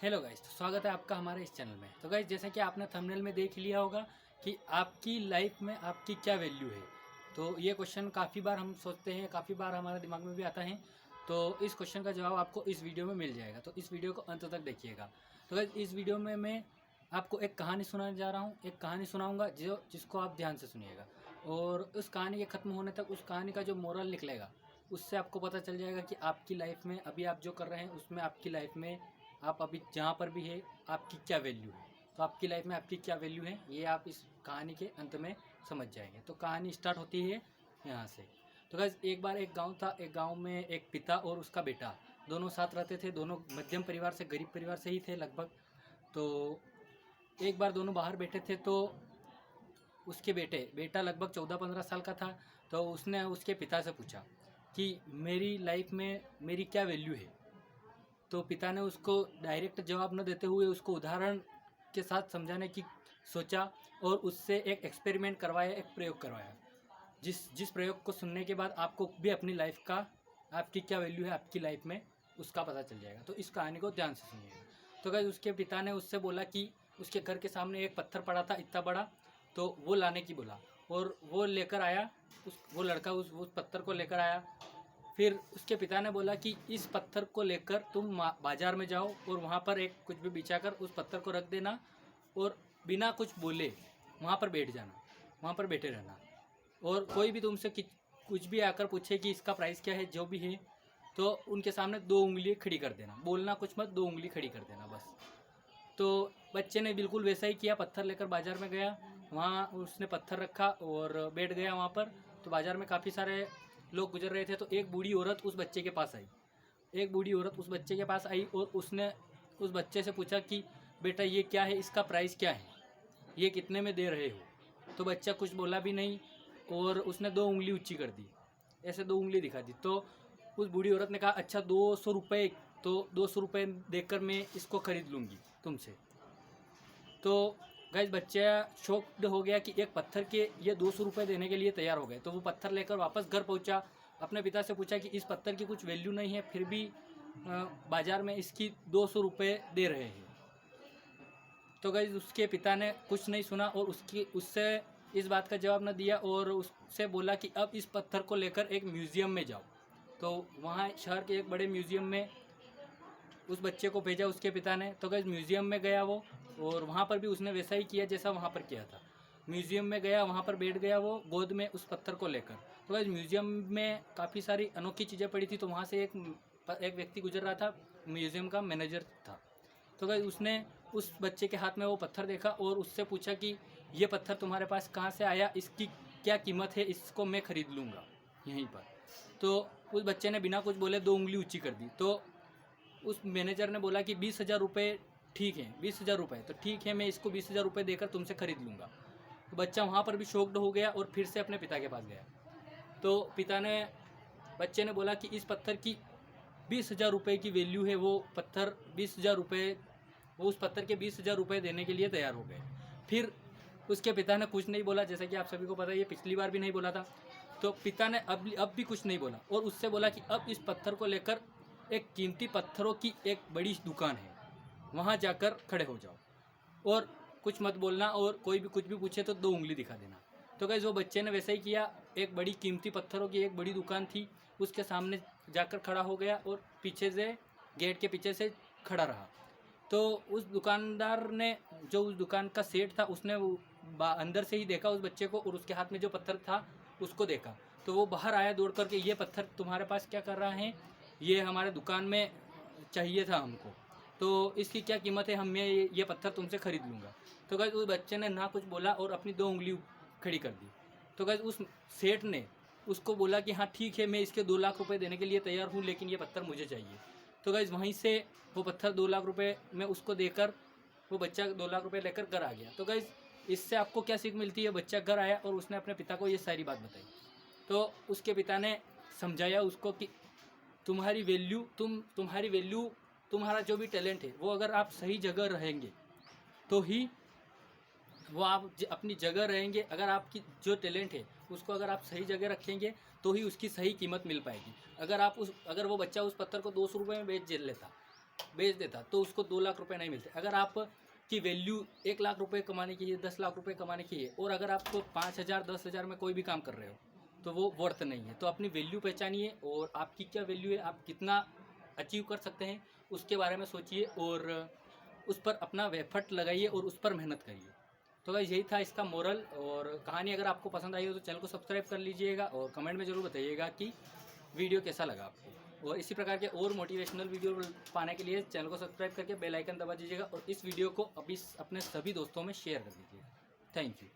Hello guys, तो स्वागत है आपका हमारे इस चैनल में। तो गाइस, जैसा कि आपने थंबनेल में देख लिया होगा कि आपकी लाइफ में आपकी क्या वैल्यू है। तो ये क्वेश्चन काफ़ी बार हम सोचते हैं, काफ़ी बार हमारे दिमाग में भी आता है। तो इस क्वेश्चन का जवाब आपको इस वीडियो में मिल जाएगा, तो इस वीडियो को अंत तक देखिएगा। तो गाइस, इस वीडियो में मैं आपको एक कहानी सुनाने जा रहा हूँ, एक कहानी सुनाऊँगा जिसको आप ध्यान से सुनिएगा। और उस कहानी के ख़त्म होने तक उस कहानी का जो मोरल निकलेगा उससे आपको पता चल जाएगा कि आपकी लाइफ में अभी आप जो कर रहे हैं उसमें आपकी लाइफ में आप अभी जहाँ पर भी है आपकी क्या वैल्यू है। तो आपकी लाइफ में आपकी क्या वैल्यू है ये आप इस कहानी के अंत में समझ जाएंगे। तो कहानी स्टार्ट होती है यहाँ से। तो गाइस, एक बार एक गांव था। एक गांव में एक पिता और उसका बेटा दोनों साथ रहते थे। दोनों मध्यम परिवार से, गरीब परिवार से ही थे लगभग। तो एक बार दोनों बाहर बैठे थे तो उसके बेटा लगभग 14-15 साल का था। तो उसने उसके पिता से पूछा कि मेरी लाइफ में मेरी क्या वैल्यू है। तो पिता ने उसको डायरेक्ट जवाब न देते हुए उसको उदाहरण के साथ समझाने की सोचा और उससे एक एक्सपेरिमेंट करवाया, एक प्रयोग करवाया। जिस प्रयोग को सुनने के बाद आपको भी अपनी लाइफ का, आपकी क्या वैल्यू है आपकी लाइफ में, उसका पता चल जाएगा। तो इस कहानी को ध्यान से सुनिएगा। तो गाइस, उसके पिता ने उससे बोला कि उसके घर के सामने एक पत्थर पड़ा था इतना बड़ा, तो वो लाने की बोला। और वो लेकर आया, वो लड़का उस पत्थर को लेकर आया। फिर उसके पिता ने बोला कि इस पत्थर को लेकर तुम बाजार में जाओ और वहाँ पर एक कुछ भी बिछाकर उस पत्थर को रख देना और बिना कुछ बोले वहाँ पर बैठ जाना, वहाँ पर बैठे रहना। और कोई भी तुमसे कुछ भी आकर पूछे कि इसका प्राइस क्या है, जो भी है, तो उनके सामने 2 उंगली खड़ी कर देना, बोलना कुछ मत, 2 उंगली खड़ी कर देना बस। तो बच्चे ने बिल्कुल वैसा ही किया। पत्थर लेकर बाज़ार में गया, वहाँ उसने पत्थर रखा और बैठ गया वहाँ पर। तो बाज़ार में काफ़ी सारे लोग गुजर रहे थे। तो एक बूढ़ी औरत उस बच्चे के पास आई। एक बूढ़ी औरत उस बच्चे के पास आई और उसने उस बच्चे से पूछा कि बेटा ये क्या है, इसका प्राइस क्या है, ये कितने में दे रहे हो। तो बच्चा कुछ बोला भी नहीं और उसने 2 उंगली ऊँची कर दी, ऐसे 2 उंगली दिखा दी। तो उस बूढ़ी औरत ने कहा अच्छा 200 रुपये, तो 200 रुपये देकर मैं इसको ख़रीद लूँगी तुमसे। तो गाइस, बच्चा शॉक्ड हो गया कि एक पत्थर के ये 200 रुपये देने के लिए तैयार हो गए। तो वो पत्थर लेकर वापस घर पहुंचा। अपने पिता से पूछा कि इस पत्थर की कुछ वैल्यू नहीं है, फिर भी बाज़ार में इसकी 200 रुपये दे रहे हैं। तो गाइस, उसके पिता ने कुछ नहीं सुना और उससे इस बात का जवाब न दिया और उससे बोला कि अब इस पत्थर को लेकर एक म्यूज़ियम में जाओ। तो वहाँ शहर के एक बड़े म्यूज़ियम में उस बच्चे को भेजा उसके पिता ने। तो गाइस, म्यूज़ियम में गया वो और वहाँ पर भी उसने वैसा ही किया जैसा वहाँ पर किया था। म्यूज़ियम में गया, वहाँ पर बैठ गया वो गोद में उस पत्थर को लेकर। तो गाइस, म्यूज़ियम में काफ़ी सारी अनोखी चीज़ें पड़ी थी। तो वहाँ से एक व्यक्ति गुजर रहा था, म्यूज़ियम का मैनेजर था। तो गाइस, उसने उस बच्चे के हाथ में वो पत्थर देखा और उससे पूछा कि ये पत्थर तुम्हारे पास कहाँ से आया, इसकी क्या कीमत है, इसको मैं ख़रीद लूँगा यहीं पर। तो उस बच्चे ने बिना कुछ बोले 2 उंगली ऊँची कर दी। तो उस मैनेजर ने बोला कि 20,000 रुपये ठीक है, 20,000 रुपये तो ठीक है, मैं इसको 20,000 रुपये देकर तुमसे ख़रीद लूँगा। तो बच्चा वहाँ पर भी शॉक्ड हो गया और फिर से अपने पिता के पास गया। तो बच्चे ने बोला कि इस पत्थर की 20,000 रुपये की वैल्यू है। वो पत्थर 20,000 रुपये, वो उस पत्थर के 20,000 रुपये देने के लिए तैयार हो गए। फिर उसके पिता ने कुछ नहीं बोला, जैसा कि आप सभी को पता है, ये पिछली बार भी नहीं बोला था। तो पिता ने अब भी कुछ नहीं बोला और उससे बोला कि अब इस पत्थर को लेकर एक कीमती पत्थरों की एक बड़ी दुकान है, वहाँ जाकर खड़े हो जाओ और कुछ मत बोलना और कोई भी कुछ भी पूछे तो 2 उंगली दिखा देना। तो गाइस, वो बच्चे ने वैसा ही किया। एक बड़ी कीमती पत्थरों की एक बड़ी दुकान थी, उसके सामने जाकर खड़ा हो गया और पीछे से, गेट के पीछे से खड़ा रहा। तो उस दुकानदार ने, जो उस दुकान का सेठ था, उसने अंदर से ही देखा उस बच्चे को और उसके हाथ में जो पत्थर था उसको देखा। तो वो बाहर आया दौड़ करके, ये पत्थर तुम्हारे पास क्या कर रहा है, ये हमारे दुकान में चाहिए था हमको, तो इसकी क्या कीमत है, मैं ये पत्थर तुमसे ख़रीद लूँगा। तो गाइस, उस बच्चे ने ना कुछ बोला और अपनी 2 उंगली खड़ी कर दी। तो गाइस, उस सेठ ने उसको बोला कि हाँ ठीक है, मैं इसके 2 लाख रुपए देने के लिए तैयार हूँ, लेकिन ये पत्थर मुझे चाहिए। तो गाइस, वहीं से वो पत्थर 2 लाख रुपए में उसको देकर वो बच्चा 2 लाख रुपए लेकर घर आ गया। तो गाइस, इससे आपको क्या सीख मिलती है। बच्चा घर आया और उसने अपने पिता को ये सारी बात बताई। तो उसके पिता ने समझाया उसको कि तुम्हारी वैल्यू, तुम्हारा जो भी टैलेंट है, वो अगर आप सही जगह रहेंगे तो ही वो आप अपनी जगह रहेंगे। अगर आपकी जो टैलेंट है उसको अगर आप सही जगह रखेंगे तो ही उसकी सही कीमत मिल पाएगी। अगर वो बच्चा उस पत्थर को 200 रुपये में बेच लेता बेच देता तो उसको 2 लाख रुपए नहीं मिलते। अगर आप की वैल्यू 1 लाख रुपए कमाने की है, 10 लाख रुपए कमाने की है, और अगर आपको 5,000 10,000 में कोई भी काम कर रहे हो तो वो वर्थ नहीं है। तो अपनी वैल्यू पहचानिए और आपकी क्या वैल्यू है, आप कितना अचीव कर सकते हैं उसके बारे में सोचिए और उस पर अपना एफर्ट लगाइए और उस पर मेहनत करिए। तो गाइस यही था इसका मोरल और कहानी। अगर आपको पसंद आई हो तो चैनल को सब्सक्राइब कर लीजिएगा और कमेंट में ज़रूर बताइएगा कि वीडियो कैसा लगा आपको। और इसी प्रकार के और मोटिवेशनल वीडियो पाने के लिए चैनल को सब्सक्राइब करके बेल आइकन दबा दीजिएगा और इस वीडियो को अभी अपने सभी दोस्तों में शेयर कर दीजिएगा। Thank you.